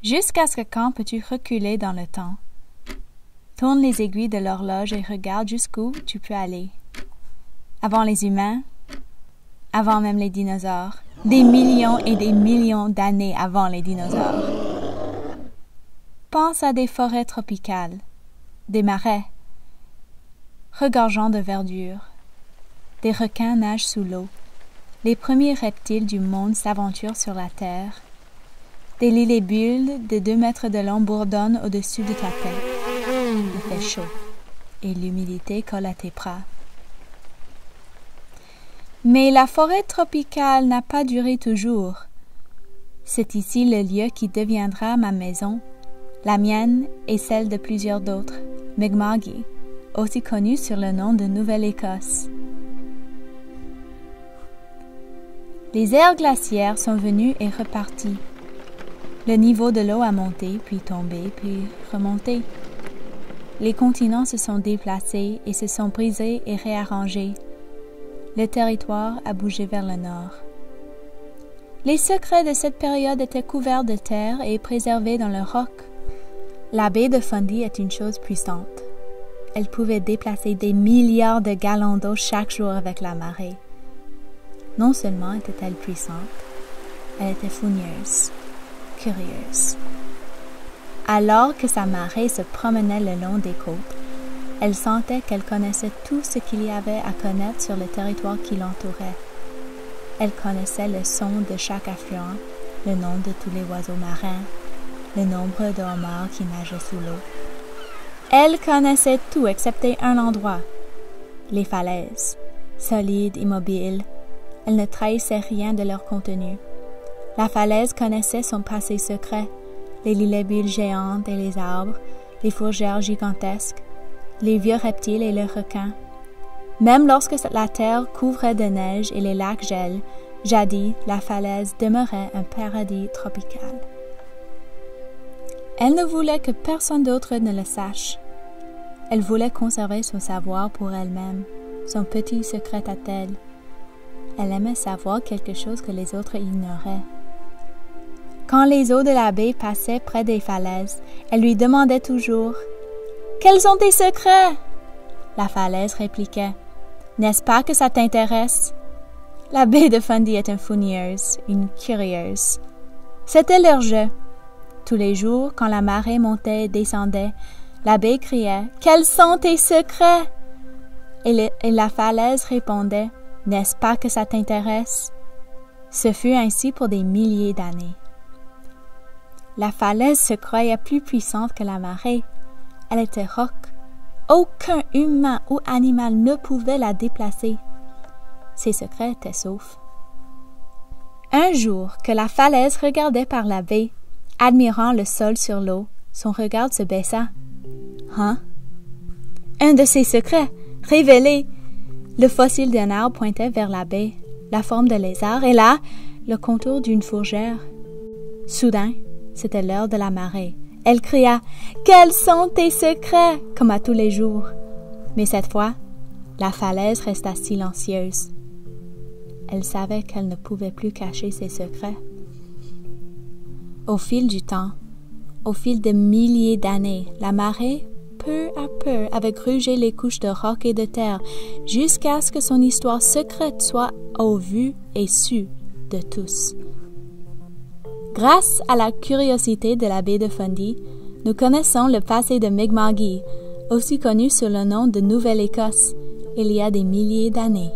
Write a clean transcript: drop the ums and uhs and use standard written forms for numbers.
Jusqu'à ce que quand peux-tu reculer dans le temps? Tourne les aiguilles de l'horloge et regarde jusqu'où tu peux aller. Avant les humains, avant même les dinosaures, des millions et des millions d'années avant les dinosaures. Pense à des forêts tropicales, des marais, regorgeant de verdure. Des requins nagent sous l'eau. Les premiers reptiles du monde s'aventurent sur la terre. Des libellules de 2 mètres de long bourdonnent au-dessus de ta tête. Il fait chaud et l'humidité colle à tes bras. Mais la forêt tropicale n'a pas duré toujours. C'est ici le lieu qui deviendra ma maison, la mienne et celle de plusieurs d'autres, Mi'kma'ki, aussi connue sur le nom de Nouvelle-Écosse. Les ères glaciaires sont venues et reparties. Le niveau de l'eau a monté, puis tombé, puis remonté. Les continents se sont déplacés et se sont brisés et réarrangés. Le territoire a bougé vers le nord. Les secrets de cette période étaient couverts de terre et préservés dans le roc. La baie de Fundy est une chose puissante. Elle pouvait déplacer des milliards de gallons d'eau chaque jour avec la marée. Non seulement était-elle puissante, elle était fouineuse, curieuse. Alors que sa marée se promenait le long des côtes, elle sentait qu'elle connaissait tout ce qu'il y avait à connaître sur le territoire qui l'entourait. Elle connaissait le son de chaque affluent, le nom de tous les oiseaux marins, le nombre de homards qui nageaient sous l'eau. Elle connaissait tout excepté un endroit, les falaises, solides, immobiles. Elle ne trahissait rien de leur contenu. La falaise connaissait son passé secret, les libellules géantes et les arbres, les fourgères gigantesques, les vieux reptiles et les requins. Même lorsque la terre couvrait de neige et les lacs gèlent, jadis la falaise demeurait un paradis tropical. Elle ne voulait que personne d'autre ne le sache. Elle voulait conserver son savoir pour elle-même, son petit secret à elle. Elle aimait savoir quelque chose que les autres ignoraient. Quand les eaux de la baie passaient près des falaises, elle lui demandait toujours « Quels sont tes secrets ?» La falaise répliquait « N'est-ce pas que ça t'intéresse ?» La baie de Fundy est une fouineuse, une curieuse. C'était leur jeu. Tous les jours, quand la marée montait et descendait, la baie criait « Quels sont tes secrets ?» et la falaise répondait « N'est-ce pas que ça t'intéresse ?» Ce fut ainsi pour des milliers d'années. La falaise se croyait plus puissante que la marée. Elle était roc. Aucun humain ou animal ne pouvait la déplacer. Ses secrets étaient saufs. Un jour que la falaise regardait par la baie, admirant le sol sur l'eau, son regard se baissa. « Hein? » Un de ses secrets, révélé! Le fossile d'un arbre pointait vers la baie, la forme de lézard, et là, le contour d'une fourgère. Soudain, c'était l'heure de la marée. Elle cria « Quels sont tes secrets ?» comme à tous les jours. Mais cette fois, la falaise resta silencieuse. Elle savait qu'elle ne pouvait plus cacher ses secrets. Au fil du temps, au fil de milliers d'années, la marée, peu à peu, avait grugé les couches de roc et de terre jusqu'à ce que son histoire secrète soit au vu et su de tous. Grâce à la curiosité de la baie de Fundy, nous connaissons le passé de Mi'kma'ki, aussi connu sous le nom de Nouvelle-Écosse, il y a des milliers d'années.